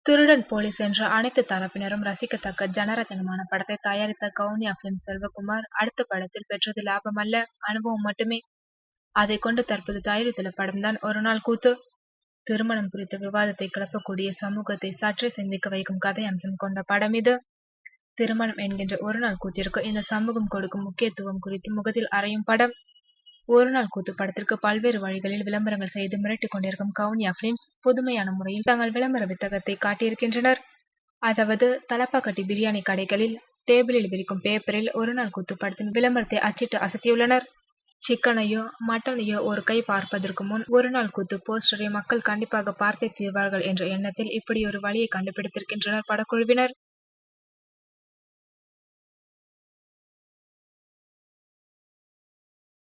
திருடன் போலீஸ் என்ற அனைத்து தரப்பினரும் ரசிக்கத்தக்க ஜனரஞ்சகமான படத்தை தயாரித்த கவுனியா பிலிம் செல்வகுமார் அடுத்த படத்தில் பெற்றது லாபம் அல்ல, அனுபவம் மட்டுமே. அதை கொண்டு தற்போது தயாரித்துள்ள படம்தான் ஒரு நாள் கூத்து. திருமணம் குறித்த விவாதத்தை கிளப்பக்கூடிய சமூகத்தை சற்றே சிந்திக்க வைக்கும் கதை அம்சம் கொண்ட படம் இது. திருமணம் என்கின்ற ஒரு நாள் கூத்திற்கு இந்த சமூகம் கொடுக்கும் முக்கியத்துவம் குறித்து முகத்தில் அறையும் படம். ஒரு நாள் கூத்து படத்திற்கு பல்வேறு வழிகளில் விளம்பரங்கள் செய்து மிரட்டிக் கொண்டிருக்கும் கவுனியா பிலிம்ஸ் புதுமையான முறையில் தங்கள் விளம்பர வித்தகத்தை காட்டியிருக்கின்றனர். அதாவது தலப்பாக்கட்டி பிரியாணி கடைகளில் டேபிளில் விரிக்கும் பேப்பரில் ஒரு நாள் கூத்து படத்தின் விளம்பரத்தை அச்சிட்டு அசத்தியுள்ளனர். சிக்கனையோ மட்டனையோ ஒரு கை பார்ப்பதற்கு முன் ஒரு நாள் கூத்து போஸ்டரை மக்கள் கண்டிப்பாக பார்த்தே தீர்வார்கள் என்ற எண்ணத்தில் இப்படி ஒரு வழியை கண்டுபிடித்திருக்கின்றனர் படக்குழுவினர்.